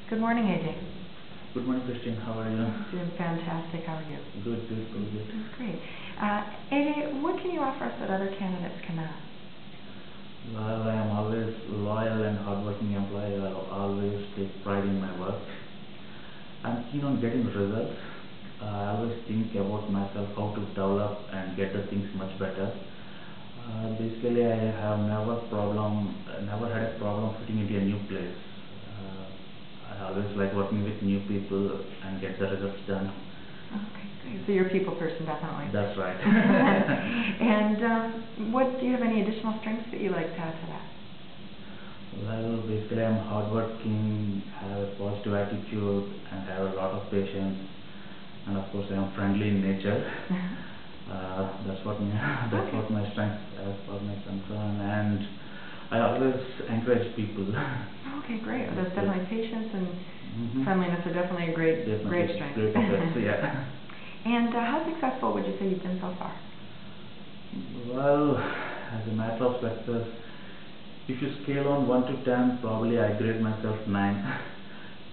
Good morning, Ajay. Good morning, Christine. How are you? Doing fantastic. How are you? Good. That's great. Ajay, what can you offer us that other candidates cannot? Well, I am always loyal and hardworking employee. I always take pride in my work. I'm keen on getting results. I always think about myself, how to develop and get the things much better. Basically, I have never had a problem fitting into a new place. I always like working with new people and get the results done. Okay, great. So you're a people person, definitely. That's right. And do you have any additional strengths that you like to add to that? Well, basically I'm hardworking, have a positive attitude, and have a lot of patience. And of course, I am friendly in nature. That's what my strength as far as my concern. And I always encourage people. Okay, great. Well, there's definitely patience and friendliness are definitely a great strength. Great strength, yeah. And how successful would you say you've been so far? Well, as a matter of success, if you scale on 1 to 10, probably I grade myself 9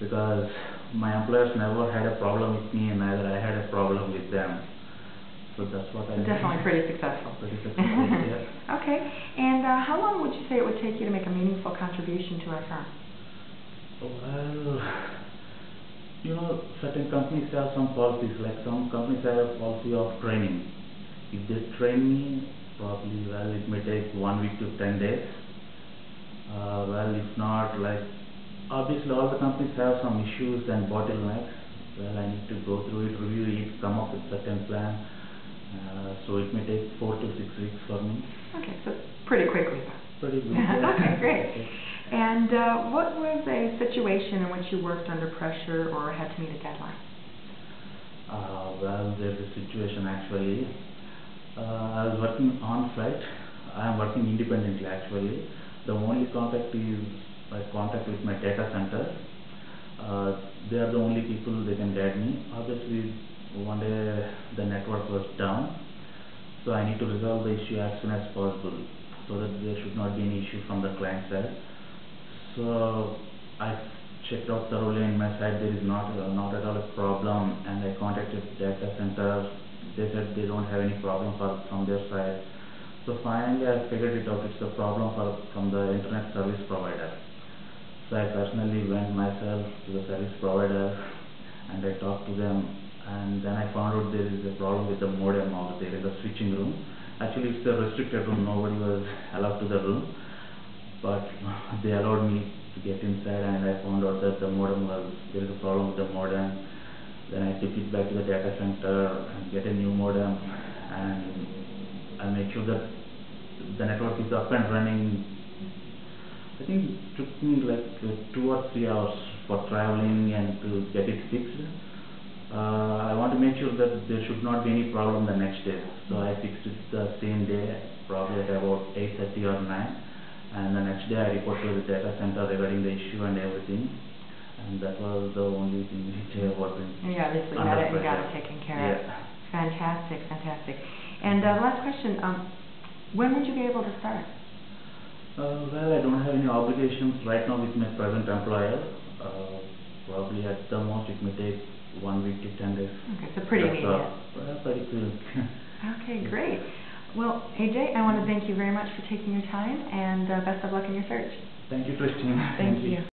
because my employers never had a problem with me and neither I had a problem with them. So that's what I Definitely pretty successful. Pretty successful, yeah. Okay. And how long would you say it would take you to make a meaningful contribution to our firm? Well, certain companies have some policies, like some companies have a policy of training. If they train me, probably, well, it may take 1 week to 10 days. Well, if not, like, obviously all the companies have some issues and bottlenecks. Well, I need to go through it, review it, come up with certain plan. So it may take 4 to 6 weeks for me. Okay, so pretty quickly. Pretty good. Yeah. Okay, great. And what was a situation in which you worked under pressure or had to meet a deadline? Well, there's a situation actually. I was working on site. I am working independently actually. The only contact is my contact with my data center. They are the only people they can guide me. Obviously, one day the network was down, so I need to resolve the issue as soon as possible, so that there should not be any issue from the client side. So I checked out thoroughly in my side. There is not at all a problem, and I contacted data center. They said they don't have any problem from their side. So finally I figured it out. It's a problem from the internet service provider. So I personally went myself to the service provider and I talked to them, and then I found out there is a problem with the modem out there in the switching room. Actually, it's a restricted room. Nobody was allowed to the room, but they allowed me to get inside, and I found out that there is a problem with the modem. Then I took it back to the data center and get a new modem, and I make sure that the network is up and running. I think it took me like 2 or 3 hours for traveling and to get it fixed. I want to make sure that there should not be any problem the next day. So I fixed it the same day, probably at about 8:30 or 9. And the next day I reported to the data center regarding the issue and everything. And that was the only thing which I was in. Yeah, obviously you got it taken care of. Fantastic. And last question, when would you be able to start? Well, I don't have any obligations right now with my present employer. Probably at the most it may take 1 week to 10 days. Okay, so pretty immediate. Pretty quick. Okay, great. Well, Ajay, I want to thank you very much for taking your time, and best of luck in your search. Thank you, Christine. Thank you.